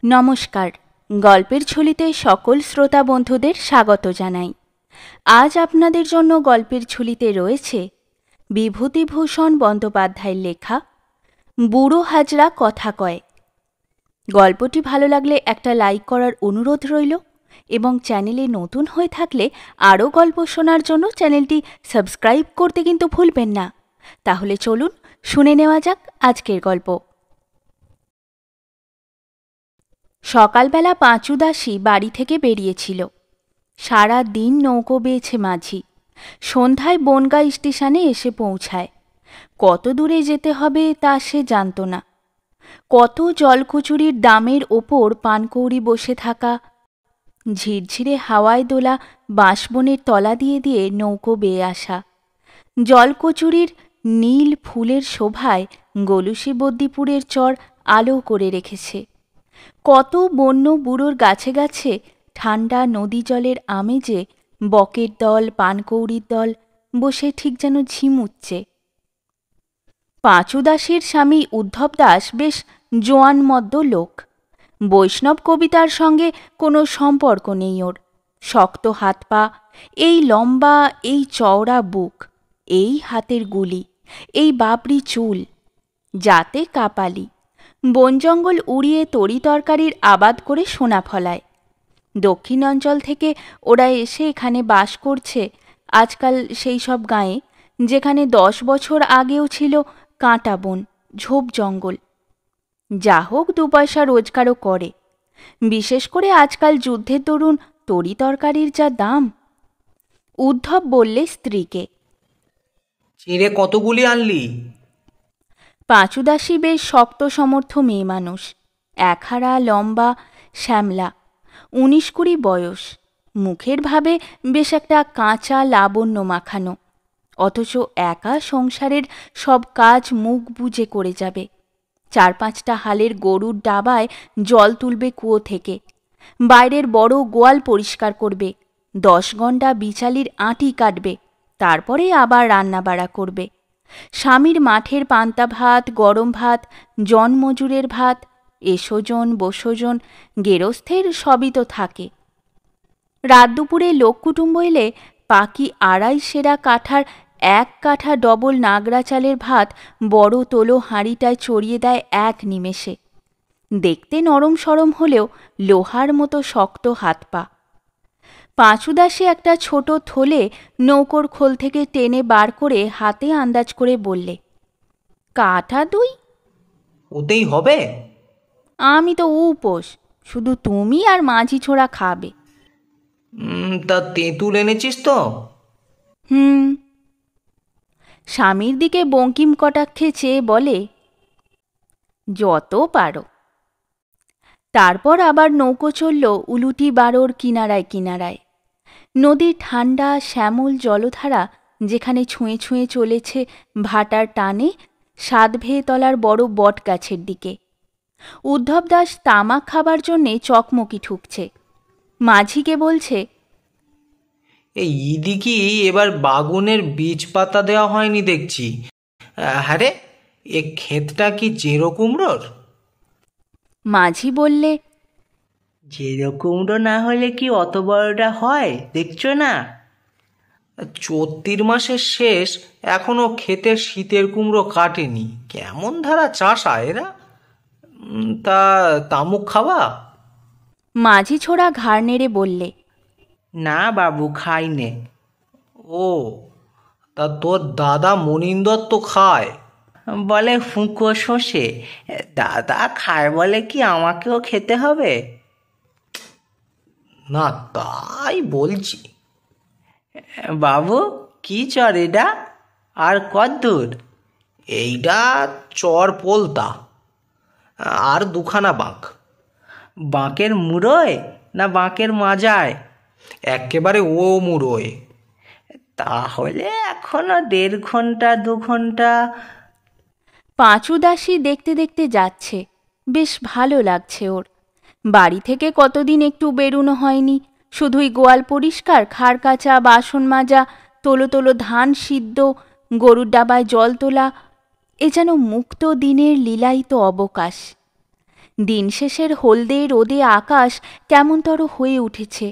নমস্কার। গল্পের ঝুলিতে সকল শ্রোতা বন্ধুদের স্বাগত জানাই। আজ আপনাদের জন্য গল্পের ঝুলিতে রয়েছে বিভূতিভূষণ বন্দ্যোপাধ্যায়ের লেখা বুড়ো হাজরা কথা কয়। গল্পটি ভালো লাগলে একটা লাইক করার অনুরোধ রইল এবং চ্যানেলে নতুন হয়ে থাকলে আরও গল্প শোনার জন্য চ্যানেলটি সাবস্ক্রাইব করতে কিন্তু ভুলবেন না। তাহলে চলুন শুনে নেওয়া যাক আজকের গল্প। সকালবেলা পাঁচু দাসী বাড়ি থেকে বেরিয়েছিল। সারা দিন নৌকো বেয়েছে মাঝি। সন্ধ্যায় বনগাঁ স্টেশনে এসে পৌঁছায়। কত দূরে যেতে হবে তা সে জানত না। কত জলকচুরির দামের ওপর পানকৌড়ি বসে থাকা, ঝিরঝিরে হাওয়ায় দোলা বাঁশবনের তলা দিয়ে দিয়ে নৌকো বেয়ে আসা, জলকচুরির নীল ফুলের শোভায় গলুসি বদ্দিপুরের চর আলো করে রেখেছে। কত বন্য বুড়োর গাছে গাছে ঠান্ডা নদী জলের আমেজে বকের দল পানকৌড়ির দল বসে ঠিক যেন ঝিমুচ্ছে। পাঁচু দাসীর স্বামী উদ্ধব দাস বেশ জোয়ানমদ্য লোক। বৈষ্ণব কবিতার সঙ্গে কোনো সম্পর্ক নেই ওর। শক্ত হাত পা, এই লম্বা এই চওড়া বুক, এই হাতের গুলি, এই বাবরি চুল, যাতে কাপালি। বন জঙ্গল উড়িয়ে তরি তরকারির আবাদ করে সোনা ফলায়। দক্ষিণ অঞ্চল থেকে ওরা এসে এখানে বাস করছে আজকাল সেই সব গাঁয়ে যেখানে 10 বছর আগেও ছিল কাঁটা বন, ঝোপ জঙ্গল। যা হোক 2 পয়সা রোজগারও করে। বিশেষ করে আজকাল যুদ্ধের দরুন তরি তরকারির যা দাম। উদ্ধব বললে স্ত্রীকে, চিঁড়ে কতগুলি আনলি? পাঁচুদাসী বেশ শক্ত সমর্থ মেয়ে মানুষ, একহারা লম্বা, শ্যামলা, 19-20 বয়স। মুখের ভাবে বেশ একটা কাঁচা লাবণ্য মাখানো, অথচ একা সংসারের সব কাজ মুখ বুজে করে যাবে। 4-5টা হালের গরুর ডাবায় জল তুলবে কুয়ো থেকে, বাইরের বড় গোয়াল পরিষ্কার করবে, 10 গন্ডা বিচালির আঁটি কাটবে, তারপরে আবার রান্নাবাড়া করবে। স্বামীর মাঠের পান্তা ভাত, গরম ভাত, জনমজুরের ভাত, এসোজন বসোজন গেরস্থের সবই তো থাকে। রাত দুপুরে লোক কুটুম্ব এলে পাকি 2.5 সেরা কাঠার 1 কাঠা ডবল নাগরা চালের ভাত বড় তোলো হাঁড়িটায় চড়িয়ে দেয় এক নিমেষে। দেখতে নরম সরম হলেও লোহার মতো শক্ত হাত পা। পাঁচুদাসী একটা ছোট থলে নৌকোর খোল থেকে টেনে বার করে হাতে আন্দাজ করে বললে, কাঠা 2? ওতেই হবে? আমি তো উপোস, শুধু তুমি আর মাঝি ছোড়া খাবে। তা তেঁতুল এনেছিস তো? স্বামীর দিকে বঙ্কিম কটাক্ষে চেয়ে বলে, যত পারো। তারপর আবার নৌকো চলল উলুটি বারোর কিনারায় কিনারায়। নদীর ঠান্ডা শ্যামল জলধারা যেখানে ছুঁয়ে ছুঁয়ে চলেছে ভাটার টানে সাতভেয়ে তলার বড় বট গাছের দিকে। উদ্ধব দাস তামাক খাবার জন্যে চকমকি ঠুকছে। মাঝিকে বলছে, এই ইদি কি এবার বাগুনের বীজ পাতা দেওয়া হয়নি দেখছি। হ্যাঁ রে, এ ক্ষেতটা কি জেরো কুমড়োর? মাঝি বললে, জেরো কুমড়ো না হলে কি অত বড়টা হয়, দেখছো না? চৈত্র মাসের শেষ, এখনো ক্ষেতের শীতের কুমড়ো কাটেনি। কেমন ধারা চাষা এরা? তা তামুক খাওয়া? মাঝি ছোড়া ঘাড় নেড়ে বললে, না বাবু, খাই নে। ও, তা তোর দাদা মনিন্দর তো খায়। বলে ফুঁকো শোষে। দাদা খায় বলে কি আমাকেও খেতে হবে? না, তাই বলছি। বাবু, কি চর এটা, আর কদ্দূর? এইটা চর পোলতা, আর 2খানা বাঁক। বাঁকের মুড়োয় না বাঁকের মাজায়? একেবারে ও মুড়োয়। তাহলে এখনো 1.5 ঘন্টা 2 ঘন্টা। পাঁচুদাসী দেখতে দেখতে যাচ্ছে। বেশ ভালো লাগছে ওর। বাড়ি থেকে কতদিন একটু বেরুনো হয়নি। শুধুই গোয়াল পরিষ্কার, খাড় কাচা, বাসন মাজা, তোলো তোলো ধান সিদ্ধ, গরুর ডাবায় জল তোলা। এ যেন মুক্ত দিনের লীলায়িত অবকাশ। দিন শেষের হলদে রোদে আকাশ কেমনতর হয়ে উঠেছে।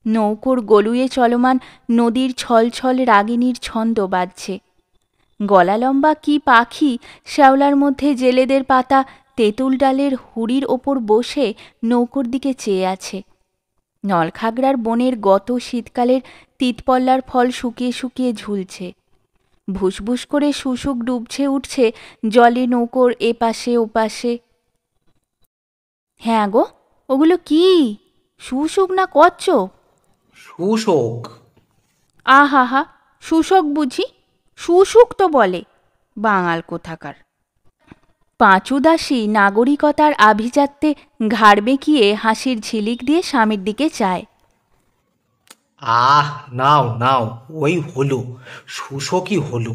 নৌকোর গলুয়ে চলমান নদীর ছলছল রাগিনীর ছন্দ বাজছে। গলা লম্বা কি পাখি শ্যাওলার মধ্যে জেলেদের পাতা তেঁতুল ডালের হুড়ির ওপর বসে নৌকোর দিকে চেয়ে আছে। নলখাগড়ার বনের গত শীতকালের তিতপল্লার ফল শুকিয়ে শুকিয়ে ঝুলছে। ভুসভুস করে শুশুক ডুবছে উঠছে জলে নৌকোর এপাশে ওপাশে। হ্যাঁ গো, ওগুলো কি? শুশুক না কচ্ছপ? শুশোক। আহা হা, শুশোক বুঝি? শুশুক তো বলে, বাঙাল কোথাকার। পাঁচুদাসী নাগরিকতার আভিজাত্যে ঘাড় বেঁকিয়ে হাসির ঝিলিক দিয়ে স্বামীর দিকে চায়। আহ, নাও নাও, ওই হলো, শুশোকই হলো।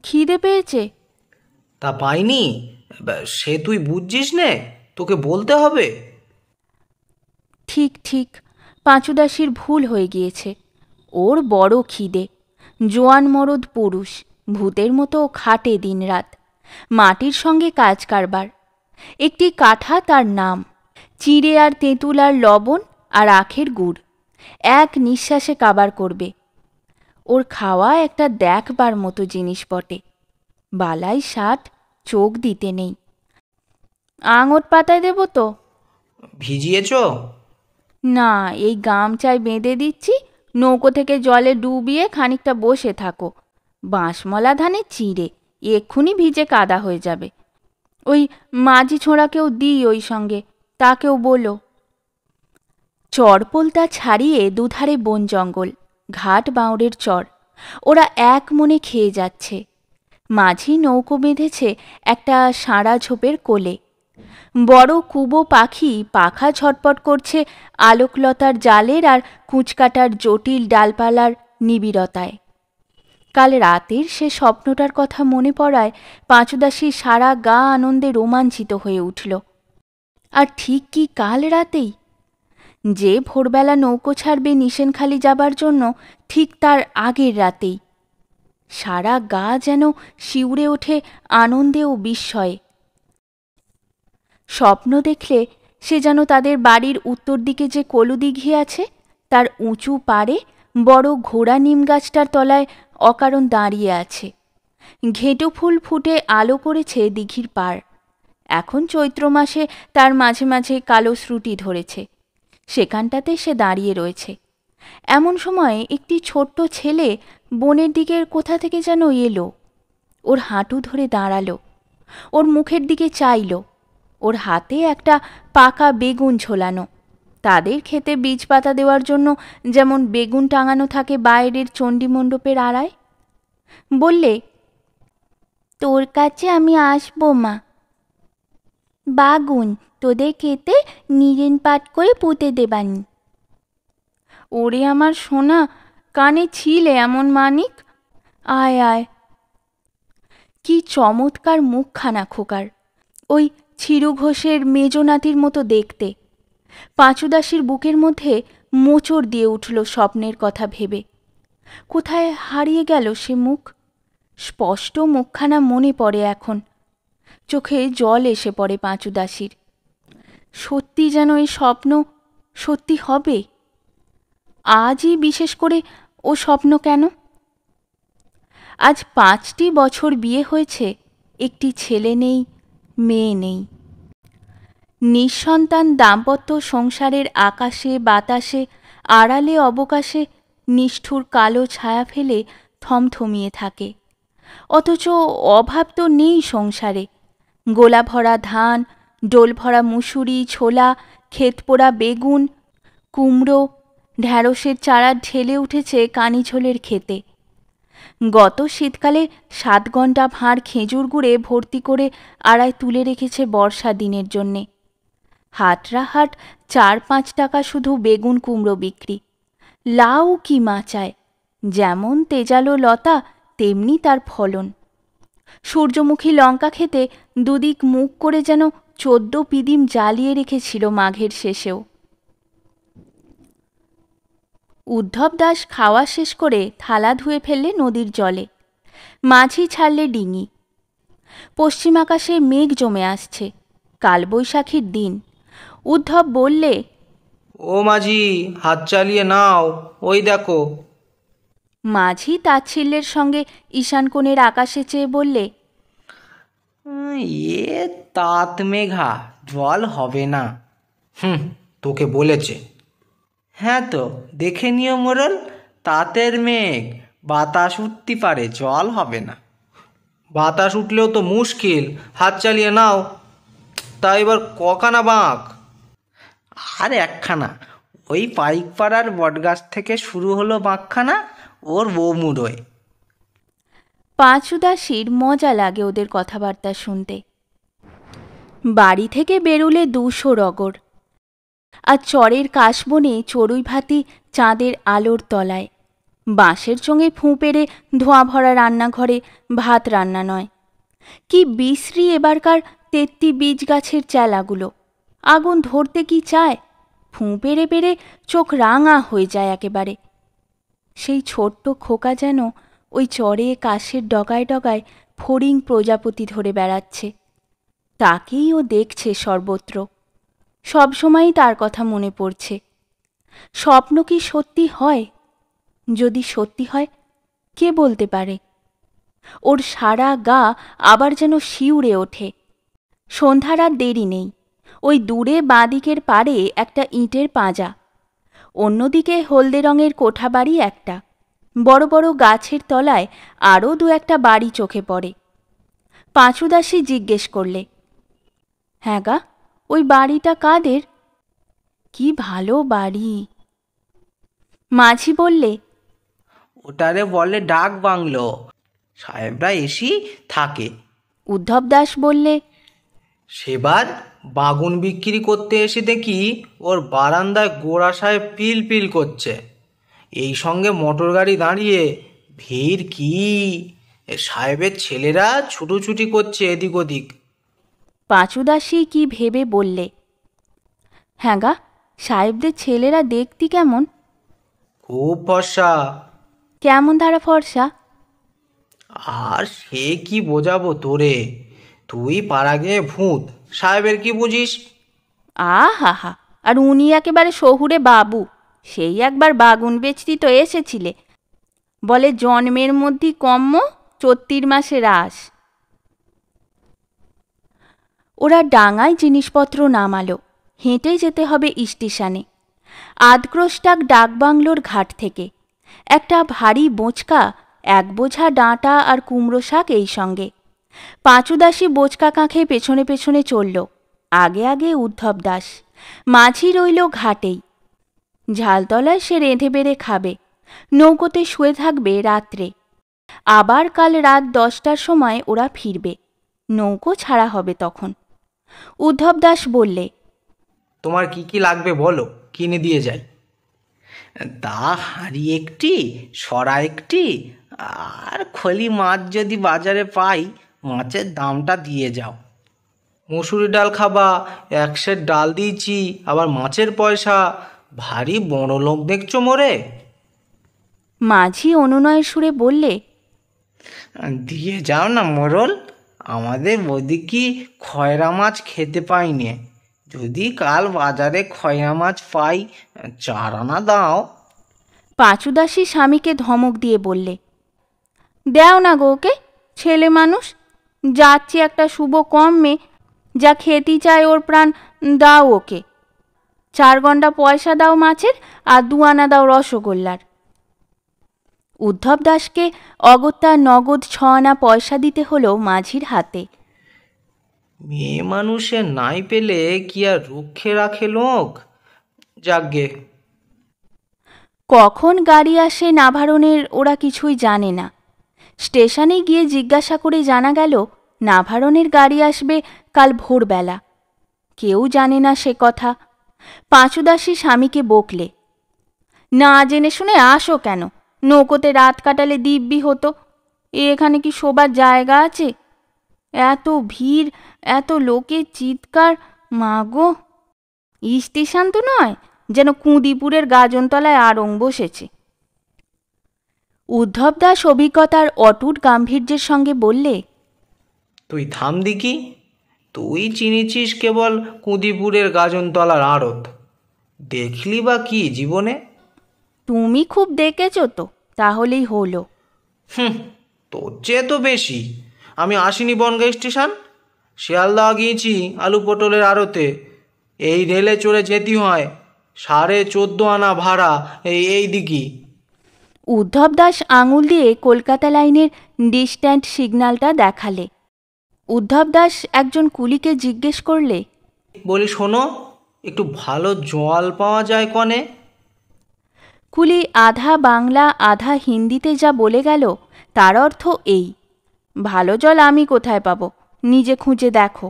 খিদে পেয়েছে। তা পাইনি? সে তুই বুঝছিস নে, তোকে বলতে হবে। ঠিক ঠিক, পাঁচুদাসীর ভুল হয়ে গিয়েছে। ওর বড় খিদে। জোয়ান মরদ পুরুষ, ভূতের মতো খাটে দিনরাত, মাটির সঙ্গে কাজ কারবার। একটি কাঠা তার নাম, চিঁড়ে আর তেঁতুল আর লবণ আর আখের গুড় এক নিঃশ্বাসে কাবার করবে। ওর খাওয়া একটা দেখবার মতো জিনিস বটে। বালাই ষাট, চোখ দিতে নেই। আঙট পাতায় দেব তো? ভিজিয়েছ? না, এই গামছায় বেঁধে দিচ্ছি, নৌকো থেকে জলে ডুবিয়ে খানিকটা বসে থাকো। বাঁশমলা ধানে চিঁড়ে এক্ষুনি ভিজে কাদা হয়ে যাবে। ওই মাঝি ছোঁড়াকেও দিই ওই সঙ্গে, তাকেও বলো। চরপোলতা ছাড়িয়ে দুধারে বন জঙ্গল, ঘাট বাউড়ের চর। ওরা এক মনে খেয়ে যাচ্ছে। মাঝি নৌকো বেঁধেছে একটা সাঁড়া ঝোপের কোলে। বড় কুবো পাখি পাখা ছটপট করছে আলোকলতার জালের আর কুঁচকাটার জটিল ডালপালার নিবিড়তায়। কাল রাতের সে স্বপ্নটার কথা মনে পড়ায় পাঁচুদাসী সারা গা আনন্দে রোমাঞ্চিত হয়ে উঠল। আর ঠিক কি কাল রাতেই? যে ভোরবেলা নৌকো ছাড়বে নিশেনখালি যাবার জন্য, ঠিক তার আগের রাতেই। সারা গা যেন শিউরে ওঠে আনন্দে ও বিস্ময়ে। স্বপ্ন দেখলে সে যেন তাদের বাড়ির উত্তর দিকে যে কলুদিঘি আছে তার উঁচু পাড়ে বড় ঘোড়া নিম গাছটার তলায় অকারণ দাঁড়িয়ে আছে। ঘেঁটু ফুল ফুটে আলো করেছে দিঘির পাড়। এখন চৈত্র মাসে তার মাঝে মাঝে কালো শ্রুটি ধরেছে। সেখানটাতে সে দাঁড়িয়ে রয়েছে। এমন সময় একটি ছোট্ট ছেলে বনের দিকের কোথা থেকে যেন এলো। ওর হাঁটু ধরে দাঁড়ালো, ওর মুখের দিকে চাইল। ওর হাতে একটা পাকা বেগুন ঝোলানো। তাদের খেতে বীজ পাতা দেওয়ার জন্য যেমন বেগুন টাঙানো থাকে বাইরের চণ্ডীমণ্ডপের আড়ায়। বললে, তোর কাছে আমি আসবো মা। বাগুন তোদের খেতে নিরেন পাট করে পুঁতে দেবানি। ওরে আমার সোনা, কানে ছিলে এমন মানিক? আয় আয়। কি চমৎকার মুখখানা খোকার, ওই ছিরু ঘোষের মেজনাতির মতো দেখতে। পাঁচুদাসীর বুকের মধ্যে মোচড় দিয়ে উঠল স্বপ্নের কথা ভেবে। কোথায় হারিয়ে গেল সে মুখ? স্পষ্ট মুখখানা মনে পড়ে এখন। চোখে জল এসে পড়ে পাঁচুদাসীর। সত্যি যেন এই স্বপ্ন সত্যি হবে। আজই বিশেষ করে ও স্বপ্ন কেন? আজ 5টি বছর বিয়ে হয়েছে, একটি ছেলে নেই, মেয়ে নেই। নিঃসন্তান দাম্পত্য সংসারের আকাশে বাতাসে আড়ালে অবকাশে নিষ্ঠুর কালো ছায়া ফেলে থমথমিয়ে থাকে। অথচ অভাব তো নেই সংসারে। গোলা ভরা ধান, ডোল ভরা মুসুরি, ছোলা, ক্ষেতপোড়া বেগুন, কুমড়ো, ঢ্যাঁড়সের চারা ঢেলে উঠেছে কানিঝোলের খেতে। গত শীতকালে 7 ঘণ্টা ভাঁড় খেজুর গুড়ে ভর্তি করে আড়ায় তুলে রেখেছে বর্ষা দিনের জন্যে। হাটরা হাট 4-5 টাকা শুধু বেগুন কুমড়ো বিক্রি। লাউ কি মাচায়, যেমন তেজালো লতা তেমনি তার ফলন। সূর্যমুখী লঙ্কা খেতে দুদিক মুখ করে যেন 14 পিদিম জ্বালিয়ে রেখেছিল মাঘের শেষেও। উদ্ধব দাস খাওয়া শেষ করে থালা ধুয়ে ফেললে নদীর জলে। মাঝি ছাড়লে ডিঙি। পশ্চিম আকাশে মেঘ জমে আসছে। কালবৈশাখীর দিন। উদ্ধব বললে, ও মাঝি, হাত চালিয়ে নাও, ওই দেখো। মাঝি তাচ্ছিল্যের সঙ্গে ঈশান কোণের আকাশে চেয়ে বললে, এ তাত মেঘা, জল হবে না। তোকে বলেছে। হ্যাঁ তো, দেখে নিও মোড়ল, তাঁতের মেঘ, বাতাস উঠতে পারে, জল হবে না। বাতাস উঠলেও তো মুশকিল, হাত চালিয়ে নাও। তা এবার কখানা বাঁক? আর একখানা, ওই পাইকপাড়ার বটগাছ থেকে শুরু হলো বাঁকখানা, ওর বউ মুড়োয়। পাঁচুদাসীর মজা লাগে ওদের কথাবার্তা শুনতে। বাড়ি থেকে বেরুলে 200 রগর, আর চরের কাশবনে চড়ুই ভাতি চাঁদের আলোর তলায়, বাঁশের চোঙে ফুঁ পেড়ে ধোঁয়া ভরা রান্নাঘরে ভাত রান্না নয়। কি বিশ্রী এবারকার 33 বীজ গাছের চেলাগুলো, আগুন ধরতে কি চায়, ফুঁ পেড়ে পেড়ে চোখ রাঙা হয়ে যায় একেবারে। সেই ছোট্ট খোকা যেন ওই চরে কাশের ডগায় ডগায় ফড়িং প্রজাপতি ধরে বেড়াচ্ছে, তাকেই ও দেখছে সর্বত্র। সবসময়ই তার কথা মনে পড়ছে। স্বপ্ন কি সত্যি হয়? যদি সত্যি হয়, কে বলতে পারে? ওর সারা গা আবার যেন শিউরে ওঠে। সন্ধ্যার আর দেরি নেই। ওই দূরে বাঁদিকের পাড়ে একটা ইটের পাঁজা, অন্যদিকে হলদে রঙের কোঠা বাড়ি একটা, বড় বড় গাছের তলায় আরও 2-1টা বাড়ি চোখে পড়ে। পাঁচুদাসী জিজ্ঞেস করলে, হ্যাঁ গা, ওই বাড়িটা কাদের? কি ভালো বাড়ি। মাঝি বললে, ওটারে বলে ডাক বাংলো, সাহেবরা এসি থাকে। উদ্ধব দাস বললে, সেবার বাগুন বিক্রি করতে এসে দেখি ওর বারান্দায় গোড়া সাহেব পিল পিল করছে, এই সঙ্গে মোটর গাড়ি দাঁড়িয়ে, ভিড় কি! সাহেবের ছেলেরা ছুটোছুটি করছে এদিক ওদিক। পাঁচুদাসী কি ভেবে বললে, হ্যাঁ গা, সাহেবদের ছেলেরা দেখতি কেমন? খুব ফর্সা। কেমন ধারা ফর্সা? আর সে কি বোঝাবো তোরে, তুই পাড়া গিয়ে ভূত, সাহেবের কি বুঝিস? আহা হা, আর উনি একেবারে শহুরে বাবু। সেই একবার বাগুন বেচতি তো এসেছিলে, বলে জন্মের মধ্যে কম্ম, 34 মাসে রাস। ওরা ডাঙায় জিনিসপত্র নামালো। হেঁটে যেতে হবে স্টেশনে, আধক্রোশটাক ডাকবাংলোর ঘাট থেকে। একটা ভারী বোঁচকা, 1 বোঝা ডাঁটা আর কুমড়ো শাক এই সঙ্গে। পাঁচুদাসী বোঁচকা কাঁখে পেছনে পেছনে চলল, আগে আগে উদ্ধব দাস। মাঝি রইল ঘাটেই। ঝালতলায় সে রেঁধে বেড়ে খাবে, নৌকোতে শুয়ে থাকবে রাত্রে। আবার কাল রাত 10টার সময় ওরা ফিরবে, নৌকো ছাড়া হবে তখন। উদ্ধব দাস বললে, তোমার কি কি লাগবে বলো, কিনে দিয়ে যাই। তা হাঁড়ি একটি, সরা একটি, আর খলি মাছ যদি বাজারে পাই, মাছের দামটা দিয়ে যাও। মুসুরি ডাল খাবা? 1 সের ডাল দিয়েছি, আবার মাছের পয়সা। ভারী বড় লোক দেখছো মোরে। মাঝি অনুনয়ের সুরে বললে, দিয়ে যাও না মোড়ল, আমাদের বৌদি কি খয়রা মাছ খেতে পাইনি। যদি কাল বাজারে খয়রা মাছ পাই, 4 আনা দাও। পাঁচুদাসী স্বামীকে ধমক দিয়ে বললে, দেও না গো ওকে, ছেলে মানুষ। যাচ্ছি একটা শুভ কম্মে, যা খেতে চায় ওর প্রাণ, দাও ওকে। 4 গন্ডা পয়সা দাও মাছের, আর 2 আনা দাও রসগোল্লার। উদ্ধব দাসকে অগত্যা নগদ 6 আনা পয়সা দিতে হলো মাঝির হাতে। মেয়ে মানুষে নাই পেলে কি আর রুক্ষে রাখে লোক? যাগ্গে। কখন গাড়ি আসে নাভারণের ওরা কিছুই জানে না। স্টেশনে গিয়ে জিজ্ঞাসা করে জানা গেল নাভারণের গাড়ি আসবে কাল ভোরবেলা। কেউ জানে না সে কথা। পাঁচুদাসী স্বামীকে বকলে, না জেনে শুনে আসো কেন? নৌকোতে রাত কাটালে দিব্যি হতো। এখানে কি শোবার জায়গা আছে? এত ভিড়, এত লোকের চিৎকার, মাগো! স্টেশন তো নয়, যেন কুঁদিপুরের গাজনতলায় আড়ং বসেছে। উদ্ধব দাস অভিজ্ঞতার অটুট গাম্ভীর্যের সঙ্গে বললে, তুই থাম দিকি, তুই চিনিছিস কেবল কুঁদিপুরের গাজনতলার আড়ত, দেখলি বা কি জীবনে? তুমি খুব দেখেছো তো, তাহলেই হলো। হুম, তোর চেয়ে তো বেশি। আমি আসিনি বনগাঁ স্টেশন, শিয়ালদা গিয়েছি আলু পটলের আড়তে। এই রেলে চড়ে যেতে হয়, 14.5 আনা ভাড়া এই দিকই। উদ্ধব দাস আঙুল দিয়ে কলকাতা লাইনের ডিস্ট্যান্ট সিগন্যালটা দেখালে। উদ্ধব দাস একজন কুলিকে জিজ্ঞেস করলে, বলি শোনো, একটু ভালো জল পাওয়া যায় কনে? কুলি আধা বাংলা আধা হিন্দিতে যা বলে গেল তার অর্থ এই, ভালো জল আমি কোথায় পাবো, নিজে খুঁজে দেখো।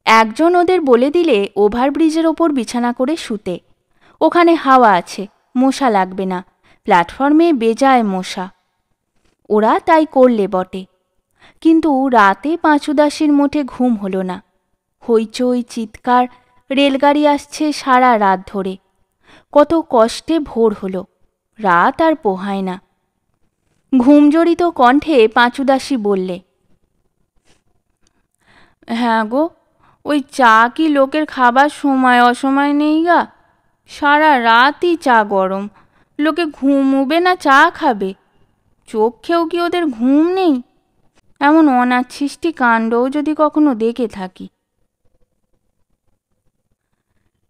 একজন ওদের বলে দিলে ওভারব্রিজের ওপর বিছানা করে শুতে, ওখানে হাওয়া আছে, মশা লাগবে না, প্ল্যাটফর্মে বেজায় মশা। ওরা তাই করলে বটে, কিন্তু রাতে পাঁচুদাসীর মোটে ঘুম হলো না। হইচই চিৎকার, রেলগাড়ি আসছে সারা রাত ধরে। কত কষ্টে ভোর হলো, রাত আর পোহায় না। ঘুমজড়িত কণ্ঠে পাঁচুদাসী বললে, হ্যাঁ গো, ওই চা কি লোকের খাবার সময় অসময় নেই গা? সারা রাতই চা গরম, লোকে ঘুমুবে না চা খাবে? চোখেও কি ওদের ঘুম নেই? এমন অনাচ্ছিষ্টি কাণ্ডও যদি কখনো দেখে থাকি।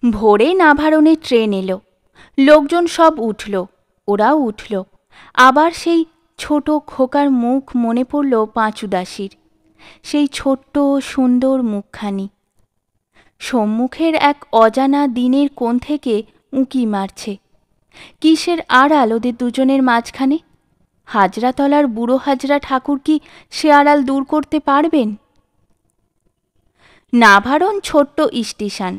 ভোরে নাভারণে ট্রেন এলো, লোকজন সব উঠল, ওরাও উঠল। আবার সেই ছোট খোকার মুখ মনে পড়ল পাঁচুদাসীর, সেই ছোট্ট সুন্দর মুখখানি। সম্মুখের এক অজানা দিনের কোণ থেকে উঁকি মারছে। কিসের আড়াল ওদের দুজনের মাঝখানে? হাজরাতলার বুড়ো হাজরা ঠাকুর কি সে আড়াল দূর করতে পারবেন? নাভারণ ছোট্ট স্টেশন,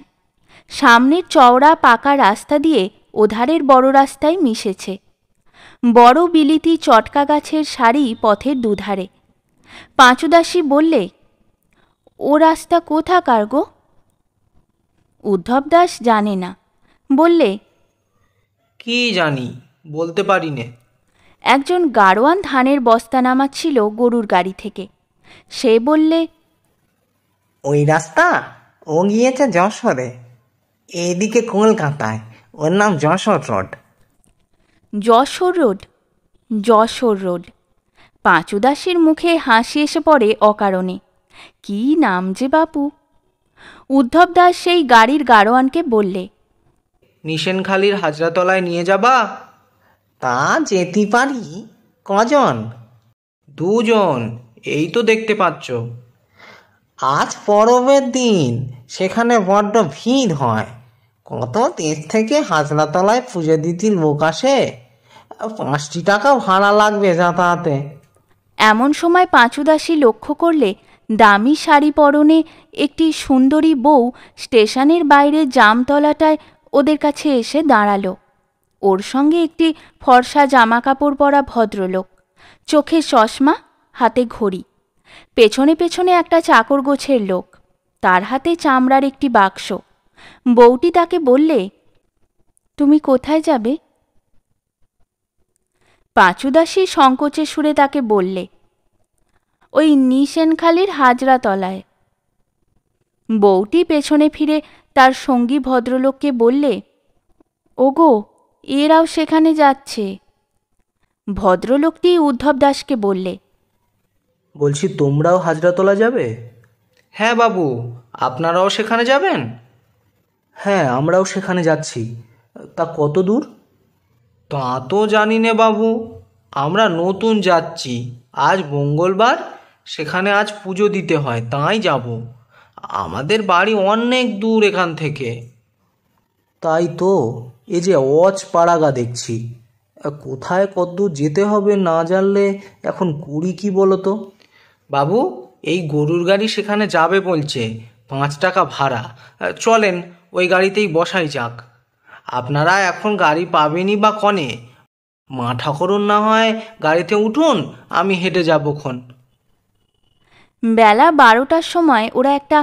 সামনের চওড়া পাকা রাস্তা দিয়ে ওধারের বড় রাস্তায় মিশেছে। বড় বিলিতি চটকা গাছের সারি পথের দুধারে। পাঁচুদাসী বললে, ও রাস্তা কোথাকার গো? উদ্ধব দাস জানে না, বললে, কি জানি, বলতে পারি নে। একজন গাড়োয়ান ধানের বস্তা নামাচ্ছিল গরুর গাড়ি থেকে। সে বললে, ওই রাস্তা ও গিয়েছে যশোরে, এইদিকে কলকাতায়, ওর নাম Jessore road. Jessore road? Jessore road. পাঁচুদাসীর মুখে হাসি এসে পড়ে অকারণে। কি নাম যে বাপু! উদ্ধব দাস সেই গাড়ির গাড়োয়ানকে বললে, নিশেনখালির হাজরাতলায় নিয়ে যাবা? তা যেতে পারি। কজন? 2 জন, এই তো দেখতে পাচ্ছ। আজ পরবের দিন, সেখানে বড্ড ভিড় হয়। কত দেশ থেকে হাজরাতলায় পুজো দিতে লোক আসে। 5 টাকা ভাড়া লাগবে যাতায়াতে। এমন সময় পাঁচুদাসী লক্ষ্য করলে দামি শাড়ি পরনে একটি সুন্দরী বউ স্টেশনের বাইরে জামতলাটায় ওদের কাছে এসে দাঁড়ালো। ওর সঙ্গে একটি ফর্সা জামা কাপড় পরা ভদ্রলোক, চোখে চশমা, হাতে ঘড়ি। পেছনে পেছনে একটা চাকর গোছের লোক, তার হাতে চামড়ার একটি বাক্স। বউটি তাকে বললে, তুমি কোথায় যাবে? পাঁচুদাসী সংকোচে সুরে তাকে বললে, ওই নিশেনখালির হাজরাতলায়। বউটি পেছনে ফিরে তার সঙ্গী ভদ্রলোককে বললে, ওগো, এরাও সেখানে যাচ্ছে। ভদ্রলোকটি উদ্ধব দাসকে বললে, বলছি তোমরাও হাজরাতলা যাবে? হ্যাঁ বাবু, আপনারাও সেখানে যাবেন? হ্যাঁ, আমরাও সেখানে যাচ্ছি। তা কত দূর? তা তো জানি নে বাবু, আমরা নতুন যাচ্ছি। আজ মঙ্গলবার, সেখানে আজ পুজো দিতে হয়, তাই যাব। আমাদের বাড়ি অনেক দূর এখান থেকে। তাই তো, এ যে অজ পাড়াগা দেখছি। কোথায় কতদূর যেতে হবে না জানলে এখন করি কি বলো তো? বাবু, এই গরুর গাড়ি সেখানে যাবে বলছে, 5 টাকা ভাড়া। চলেন, ওই গাড়িতেই বসাই যাক। আপনারা এখন গাড়ি পাবেনই বা কনে? মা ঠাকুরন না হয় গাড়িতে উঠুন, আমি হেঁটে যাবক্ষণ। বেলা 12টার সময় ওরা একটা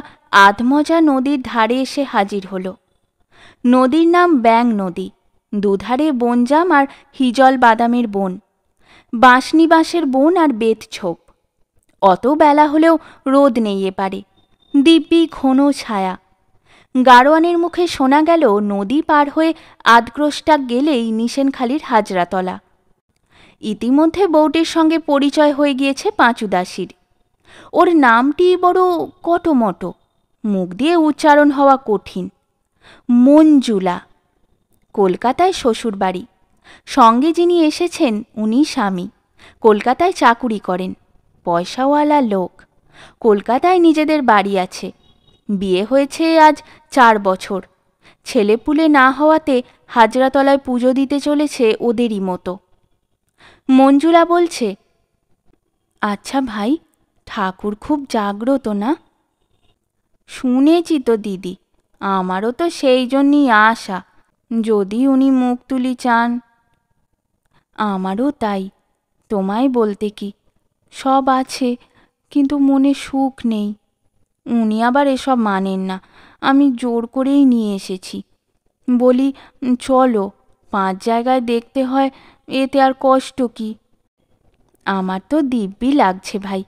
আধমজা নদীর ধারে এসে হাজির হলো। নদীর নাম ব্যাং নদী। দুধারে বনজাম আর হিজল বাদামের বন, বাঁশনি বাঁশের বন আর বেত ছোপ। অত বেলা হলেও রোদ নেই এপারে, দিব্যি ঘন ছায়া। গাড়োয়ানের মুখে শোনা গেল নদী পার হয়ে আধক্রোশটা গেলেই নিশেনখালির হাজরাতলা। ইতিমধ্যে বউটির সঙ্গে পরিচয় হয়ে গিয়েছে পাঁচু দাসীর। ওর নামটি বড় কটমটো, মুখ দিয়ে উচ্চারণ হওয়া কঠিন। মঞ্জুলা। কলকাতায় শ্বশুরবাড়ি, সঙ্গে যিনি এসেছেন উনি স্বামী, কলকাতায় চাকুরি করেন, পয়সাওয়ালা লোক। কলকাতায় নিজেদের বাড়ি আছে। বিয়ে হয়েছে আজ 4 বছর। ছেলেপুলে না হওয়াতে হাজরাতলায় পুজো দিতে চলেছে ওদেরই মতো। মঞ্জুলা বলছে, আচ্ছা ভাই, ঠাকুর খুব জাগ্রত না? শুনেছি তো দিদি, আমারও তো সেই জন্যই আশা, যদি উনি মুখ তুলি চান। আমারও তাই, তোমায় বলতে কি, সব আছে কিন্তু মনে সুখ নেই। উনি আবার এসব মানেন না, আমি জোর করেই নিয়ে এসেছি। বলি চলো, 5 জায়গায় দেখতে হয়, এতে আর কষ্ট কি? আমার তো দিব্যি লাগছে ভাই,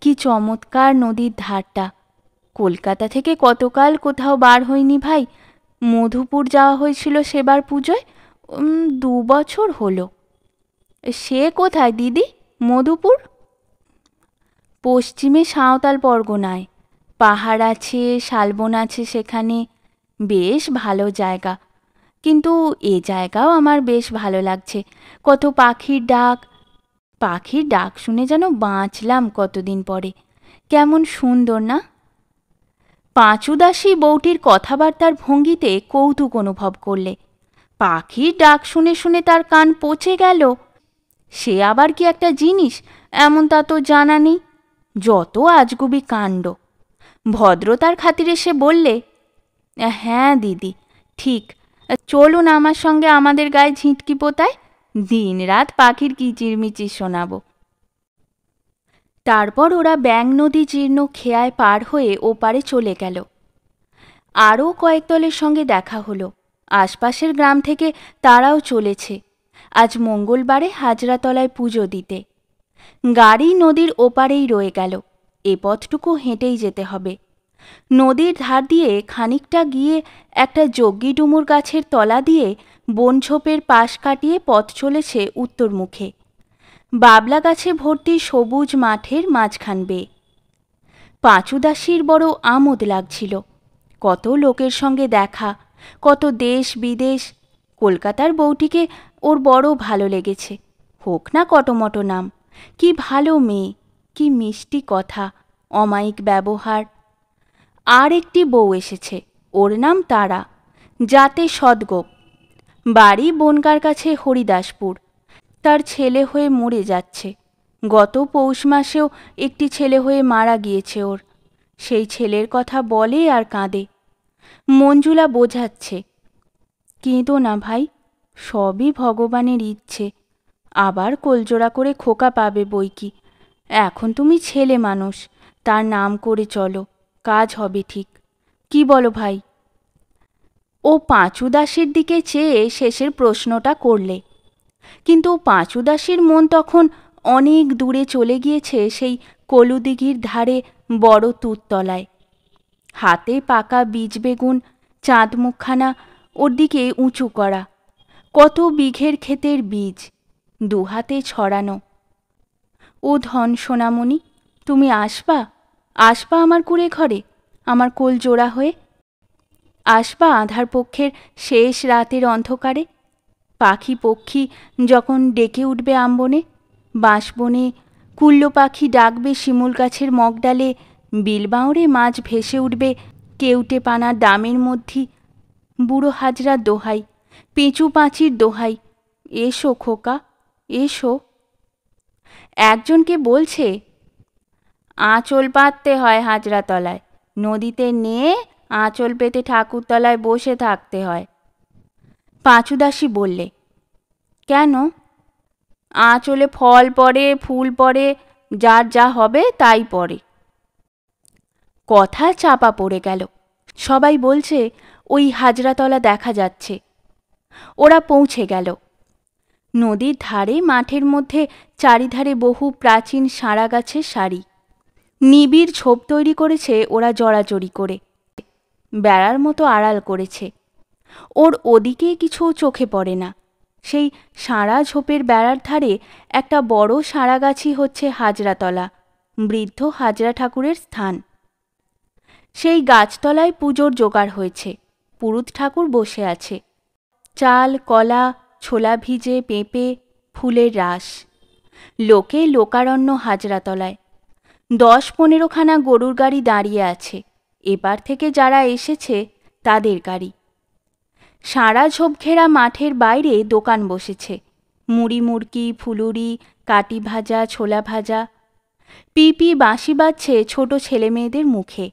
কি চমৎকার নদীর ধারটা। কলকাতা থেকে কতকাল কোথাও বার হইনি ভাই। মধুপুর যাওয়া হয়েছিল সেবার পুজোয়, 2 বছর হলো। সে কোথায় দিদি মধুপুর? পশ্চিমে সাঁওতাল পরগনায়। পাহাড় আছে, শালবন আছে সেখানে, বেশ ভালো জায়গা। কিন্তু এ জায়গাও আমার বেশ ভালো লাগছে, কত পাখির ডাক। পাখির ডাক শুনে যেন বাঁচলাম কতদিন পরে। কেমন সুন্দর না? পাঁচু দাসী বউটির কথাবার্তার ভঙ্গিতে কৌতুক অনুভব করলে। পাখির ডাক শুনে শুনে তার কান পচে গেল, সে আবার কি একটা জিনিস এমন তা তো জানা নেই। যত আজগুবি কাণ্ড। ভদ্রতার খাতিরে সে বললে, হ্যাঁ দিদি, ঠিক, চলুন আমার সঙ্গে আমাদের গায়ে ঝিঁটকি পোতায়, দিন রাত পাখির কিচিরমিচির শোনাবো। তারপর ওরা ব্যাং নদী জীর্ণ খেয়ায় পার হয়ে ওপারে চলে গেল। আরও কয়েক দলের সঙ্গে দেখা হলো। আশপাশের গ্রাম থেকে তারাও চলেছে আজ মঙ্গলবারে হাজরাতলায় পুজো দিতে। গাড়ি নদীর ওপারেই রয়ে গেল, এ পথটুকু হেঁটেই যেতে হবে। নদীর ধার দিয়ে খানিকটা গিয়ে একটা যজ্ঞি ডুমুর গাছের তলা দিয়ে বনঝোপের পাশ কাটিয়ে পথ চলেছে উত্তর মুখে, বাবলা গাছে ভর্তি সবুজ মাঠের মাঝখান বেয়ে। পাঁচু দাসীর বড় আমোদ লাগছিল। কত লোকের সঙ্গে দেখা, কত দেশ বিদেশ। কলকাতার বউটিকে ওর বড় ভালো লেগেছে, হোক না কটমটো নাম। কি ভালো মেয়ে, কি মিষ্টি কথা, অমায়িক ব্যবহার। আর একটি বউ এসেছে, ওর নাম তারা, জাতে সদগোপ। বাড়ি বনগার কাছে হরিদাসপুর। তার ছেলে হয়ে মরে যাচ্ছে। গত পৌষ মাসেও একটি ছেলে হয়ে মারা গিয়েছে ওর। সেই ছেলের কথা বলে আর কাঁদে। মঞ্জুলা বোঝাচ্ছে, কেঁদো না ভাই, সবই ভগবানের ইচ্ছে। আবার কোলজোড়া করে খোকা পাবে বইকি। এখন তুমি ছেলে মানুষ, তার নাম করে চলো, কাজ হবে ঠিক। কি বলো ভাই? ও পাঁচু দাসীর দিকে চেয়ে শেষের প্রশ্নটা করলে, কিন্তু পাঁচু দাসীর মন তখন অনেক দূরে চলে গিয়েছে সেই কলুদিঘির ধারে বড় তুততলায়। হাতে পাকা বীজ বেগুন, চাঁদ মুখখানা ওর দিকে উঁচু করা, কত বিঘের ক্ষেতের বীজ, 2 হাতে ছড়ানো। ও ধন সোনামণি, তুমি আসবা, আসবা আমার কুঁড়ে ঘরে, আমার কোল জোড়া হয়ে? আসবা আঁধার পক্ষের শেষ রাতের অন্ধকারে? পাখি পক্ষী যখন ডেকে উঠবে আম্বনে, বাঁশবনে কুল্ল পাখি ডাকবে শিমুল গাছের মগডালে, বিলবাউড়ে মাছ ভেসে উঠবে কেউটে পানার দামের মধ্যে। বুড়ো হাজরার দোহাই, পেঁচু পাঁচির দোহাই, এসো খোকা, এসো। একজনকে বলছে, আঁচল পাততে হয় হাজরাতলায়, নদীতে নিয়ে আঁচল পেতে ঠাকুরতলায় বসে থাকতে হয়। পাঁচু দাসী বললে, কেন? আঁচলে ফল পড়ে, ফুল পড়ে, যার যা হবে তাই পড়ে। কথা চাপা পড়ে গেল। সবাই বলছে ওই হাজরাতলা দেখা যাচ্ছে। ওরা পৌঁছে গেল। নদীর ধারে মাঠের মধ্যে চারিধারে বহু প্রাচীন সাঁড়া গাছের সারি। নিবিড় ঝোপ তৈরি করেছে ওরা জড়াজড়ি করে, বেড়ার মতো আড়াল করেছে। ওর ওদিকে কিছু চোখে পড়ে না। সেই সারা ঝোপের বেড়ার ধারে একটা বড় সারাগাছি হচ্ছে হাজরাতলা, বৃদ্ধ হাজরা ঠাকুরের স্থান। সেই গাছতলায় পুজোর জোগাড় হয়েছে। পুরুত ঠাকুর বসে আছে। চাল, কলা, ছোলা ভিজে, পেঁপে, ফুলের রাস। লোকে লোকারণ্য হাজরাতলায়। 10-15খানা গরুর গাড়ি দাঁড়িয়ে আছে। এপার থেকে যারা এসেছে তাদের গাড়ি। সারা ঝোপঘেরা মাঠের বাইরে দোকান বসেছে। মুড়ি মুড়কি, ফুলুরি, কাটি ভাজা, ছোলা ভাজা। পিপি বাঁশি বাজছে ছোট ছেলেমেয়েদের মুখে।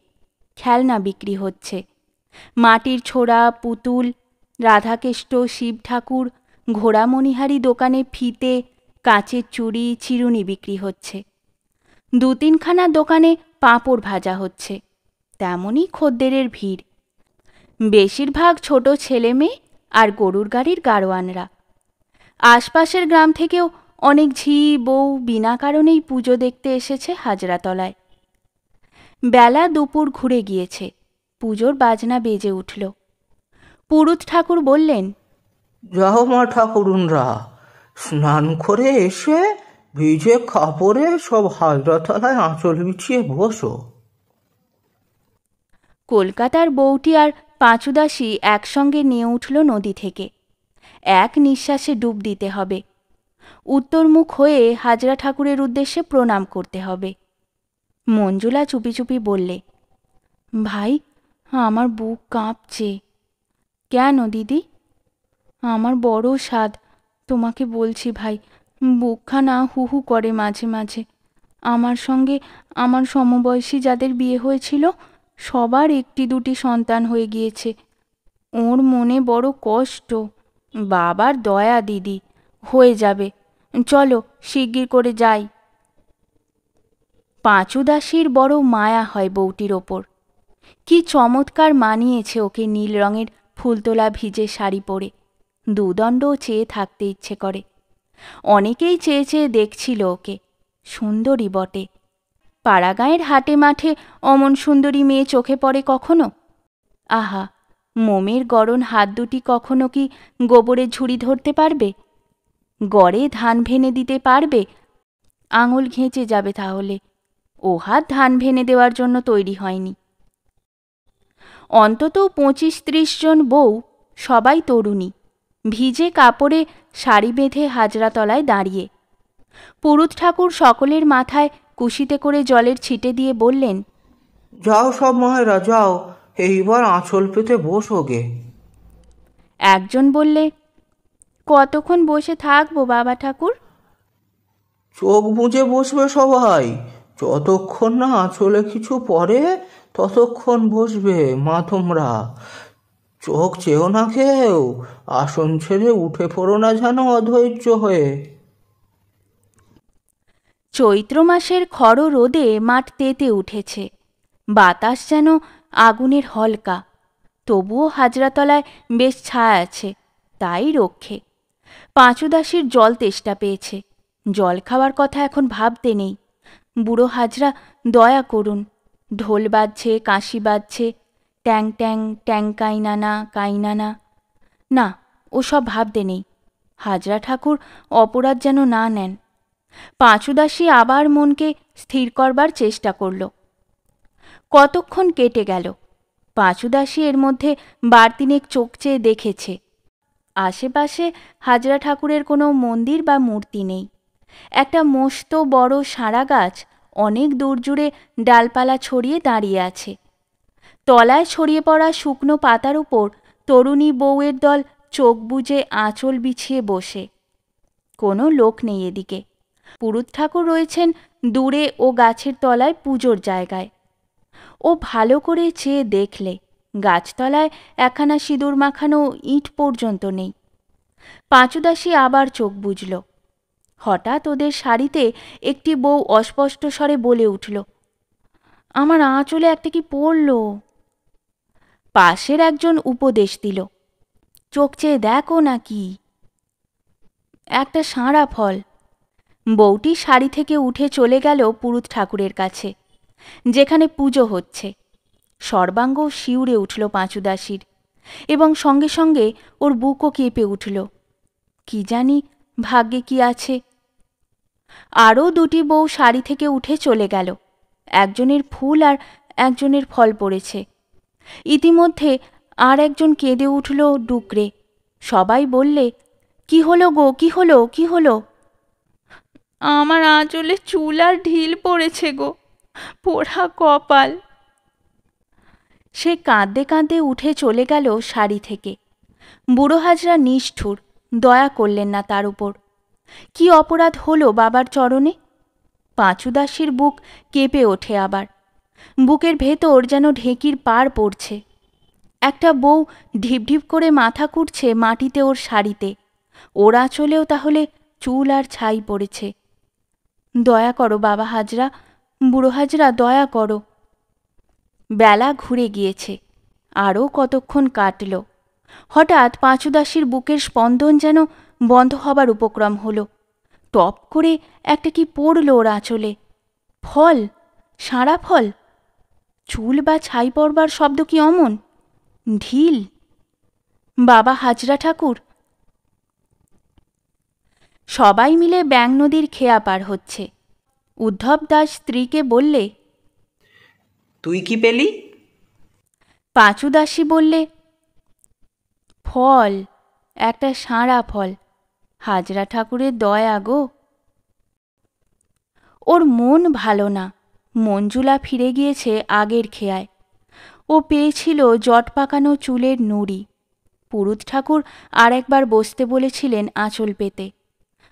খেলনা বিক্রি হচ্ছে। মাটির ছোড়া, পুতুল, রাধাকেষ্ট, শিব ঠাকুর, ঘোড়ামণিহারি দোকানে ফিতে, কাঁচের চুড়ি, চিরুনি বিক্রি হচ্ছে। 2-3খানা দোকানে পাঁপড় ভাজা হচ্ছে। তেমনই খদ্দেরের ভিড়। বেশিরভাগ ছোট ছেলে মেয়ে আর গরুর গাড়ির গাড়োয়ানরা। আশপাশের গ্রাম থেকেও অনেক ঝি বউ বিনা কারণেই পুজো দেখতে এসেছে হাজরাতলায়। বেলা দুপুর ঘুরে গিয়েছে। পুজোর বাজনা বেজে উঠল। পুরুত ঠাকুর বললেন, যাও মা ঠাকুরুনরা, স্নান করে এসে ভিজে কাপড়ে সব হাজরাতলায় আঁচল বিছিয়ে বসো। কলকাতার বউটি আর পাঁচুদাসী একসঙ্গে নিয়ে উঠল নদী থেকে। এক নিঃশ্বাসে ডুব দিতে হবে। উত্তরমুখ হয়ে হাজরা ঠাকুরের উদ্দেশ্যে প্রণাম করতে হবে। মঞ্জুলা চুপি চুপি বললে, ভাই, আমার বুক কাঁপছে। কেন দিদি? আমার বড় স্বাদ, তোমাকে বলছি ভাই। বুকখানা হু হু করে মাঝে মাঝে। আমার সঙ্গে আমার সমবয়সী যাদের বিয়ে হয়েছিল সবার 1-2 সন্তান হয়ে গিয়েছে। ওর মনে বড় কষ্ট। বাবার দয়া দিদি, হয়ে যাবে। চলো শিগগির করে যাই। পাঁচুদাসীর বড় মায়া হয় বউটির ওপর। কি চমৎকার মানিয়েছে ওকে নীল রঙের ফুলতোলা ভিজে শাড়ি পরে। দুদণ্ড চেয়ে থাকতে ইচ্ছে করে। অনেকেই চেয়ে চেয়ে দেখছিল ওকে। সুন্দরী বটে। পাড়াগাঁয়ের হাটে মাঠে অমন সুন্দরী মেয়ে চোখে পড়ে কখনো? আহা, মোমের গড়ন হাত দুটি কখনো কি গোবরে ঝুড়ি ধরতে পারবে? গড়ে ধান ভেনে দিতে পারবে? আঙুল ঘেঁচে যাবে তাহলে। ও হাত ধান ভেনে দেওয়ার জন্য তৈরি হয়নি। অন্তত 25-30 জন বউ, সবাই তরুণী, ভিজে কাপড়ে শাড়ি বেঁধে হাজরাতলায় দাঁড়িয়ে। পুরুত ঠাকুর সকলের মাথায় কুশিতে করে জলের ছিটে দিয়ে বললেন, যাও সব মায়েরা যাও, এইবার আঁচল পেতে বসো গে। একজন বললে, কতক্ষণ বসে থাকবো বাবা ঠাকুর? চোখ বুজে বসবে সবাই। যতক্ষণ না আঁচলে কিছু পড়ে ততক্ষণ বসবে মা তোমরা। চোখ চেয়েও না কেউ, আসন ছেড়ে উঠে পড়ো না যেন অধৈর্য হয়ে। চৈত্র মাসের খড় রোদে মাঠ তেতে উঠেছে। বাতাস যেন আগুনের হলকা। তবুও হাজরাতলায় বেশ ছায়া আছে, তাই রক্ষে। পাঁচুদাসীর জল তেষ্টা পেয়েছে। জল খাওয়ার কথা এখন ভাবতে নেই। বুড়ো হাজরা, দয়া করুন। ঢোল বাজছে, কাঁসি বাজছে, ট্যাং ট্যাং ট্যাং কাইনানা কাইনানা। না, ওসব ভাবতে নেই। হাজরা ঠাকুর অপরাধ যেন না নেন। পাঁচুদাসী আবার মনকে স্থির করবার চেষ্টা করল। কতক্ষণ কেটে গেল। পাঁচুদাসী এর মধ্যে 2-3 চোখ চেয়ে দেখেছে। আশেপাশে হাজরা ঠাকুরের কোনো মন্দির বা মূর্তি নেই। একটা মস্ত বড় সারা গাছ অনেক দূর জুড়ে ডালপালা ছড়িয়ে দাঁড়িয়ে আছে। তলায় ছড়িয়ে পড়া শুকনো পাতার উপর তরুণী বউয়ের দল চোখ বুজে আঁচল বিছিয়ে বসে। কোনো লোক নেই এদিকে। পুরুত ঠাকুর রয়েছেন দূরে ও গাছের তলায় পুজোর জায়গায়। ও ভালো করে চেয়ে দেখলে গাছতলায় একখানা সিঁদুর মাখানো ইট পর্যন্ত নেই। পাঁচুদাসী আবার চোখ বুজল। হঠাৎ ওদের শাড়িতে একটি বউ অস্পষ্ট স্বরে বলে উঠল, আমার আঁচলে একটা কি পড়ল। পাশের একজন উপদেশ দিল, চোখ চেয়ে দেখো নাকি। একটা সাঁড়া ফল। বউটি শাড়ি থেকে উঠে চলে গেল পুরুত ঠাকুরের কাছে। যেখানে পুজো হচ্ছে। সর্বাঙ্গ শিউরে উঠল পাঁচুদাসীর, এবং সঙ্গে সঙ্গে ওর বুকও কেঁপে উঠল। কি জানি ভাগ্যে কি আছে। আরও দুটি বউ শাড়ি থেকে উঠে চলে গেল। একজনের ফুল আর একজনের ফল পড়েছে। ইতিমধ্যে আর একজন কেঁদে উঠল ডুকরে। সবাই বললে, কি হলো গো, কি হলো, কি হলো? আমার আঁচলে চুল আর ঢিল পড়েছে গো, পোড়া কপাল। সে কাঁদতে কাঁদতে উঠে চলে গেল শাড়ি থেকে। বুড়ো হাজরা নিষ্ঠুর, দয়া করলেন না তার উপর। কি অপরাধ হলো বাবার চরণে? পাঁচুদাসীর বুক কেঁপে ওঠে আবার। বুকের ভেতর যেন ঢেঁকির পাড় পড়ছে। একটা বউ ঢিপঢিপ করে মাথা কুটছে মাটিতে ওর শাড়িতে। ওর আঁচলেও তাহলে চুল আর ছাই পড়েছে। দয়া করো বাবা হাজরা, বুড়ো হাজরা, দয়া করো। বেলা ঘুরে গিয়েছে। আরও কতক্ষণ কাটল। হঠাৎ পাঁচুদাসীর বুকের স্পন্দন যেন বন্ধ হবার উপক্রম হলো। টপ করে একটা কি পড়ল ওর আঁচলে। ফল, সাঁড়া ফল। চুল বা ছাই পড়বার শব্দ কি অমন? ঢিল? বাবা হাজরা ঠাকুর? সবাই মিলে ব্যাং নদীর খেয়া পার হচ্ছে। উদ্ধব দাস স্ত্রীকে বললে, তুই কি পেলি? পাঁচুদাসী বললে, ফল, একটা সাঁড়া ফল। হাজরা ঠাকুরের দয়া গো। ওর মন ভালো না। মঞ্জুলা ফিরে গিয়েছে আগের খেয়ায়। ও পেয়েছিল জট পাকানো চুলের নুড়ি। পুরুত ঠাকুর আর একবার বসতে বলেছিলেন আঁচল পেতে।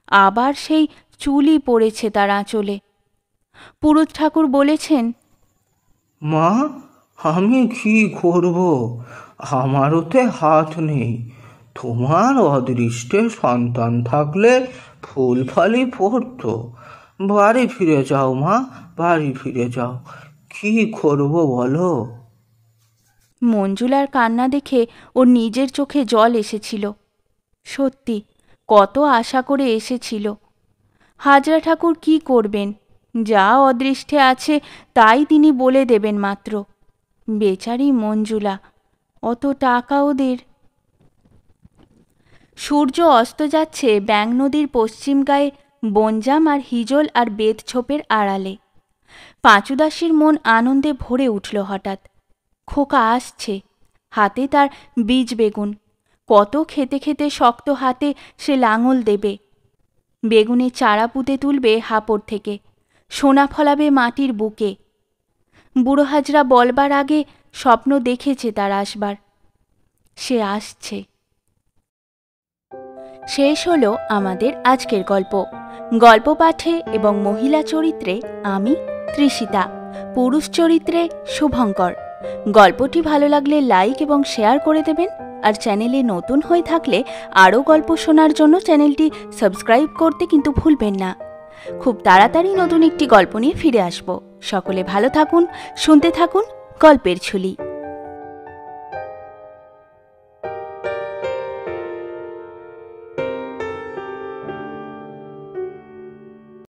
আবার সেই চুলই পড়েছে তার আঁচলে। পুরুত ঠাকুর বলেছেন, মা, আমি কি করব? আমারওতে হাত নেই। তোমার অদৃষ্টে সন্তান থাকলে ফুল ফালি পড়তো। বাড়ি ফিরে যাও মা, বাড়ি ফিরে যাও। কি করব বলো? মঞ্জুলার কান্না দেখে ওর নিজের চোখে জল এসেছিল। সত্যি কত আশা করে এসেছিল। হাজরা ঠাকুর কি করবেন? যা অদৃষ্টে আছে তাই তিনি বলে দেবেন মাত্র। বেচারি মঞ্জুলা, অত টাকা ওদের। সূর্য অস্ত যাচ্ছে ব্যাং নদীর পশ্চিম গায়ে বনজাম আর হিজল আর বেতছোপের আড়ালে। পাঁচুদাসীর মন আনন্দে ভরে উঠল হঠাৎ। খোকা আসছে, হাতে তার বীজ বেগুন। কত খেতে খেতে শক্ত হাতে সে লাঙল দেবে। বেগুনে চারা পুঁতে তুলবে হাপড় থেকে, সোনা ফলাবে মাটির বুকে। বুড়ো হাজরা বলবার আগে স্বপ্ন দেখেছে তার আসবার। সে আসছে। শেষ হলো আমাদের আজকের গল্প। গল্প পাঠে এবং মহিলা চরিত্রে আমি তৃষিতা, পুরুষ চরিত্রে শুভঙ্কর। গল্পটি ভালো লাগলে লাইক এবং শেয়ার করে দেবেন। আর চ্যানেলে নতুন হয়ে থাকলে আরও গল্প শোনার জন্য চ্যানেলটি সাবস্ক্রাইব করতে কিন্তু ভুলবেন না। খুব তাড়াতাড়ি নতুন একটি গল্প নিয়ে ফিরে আসব। সকলে ভালো থাকুন, শুনতে থাকুন গল্পের ঝুলি।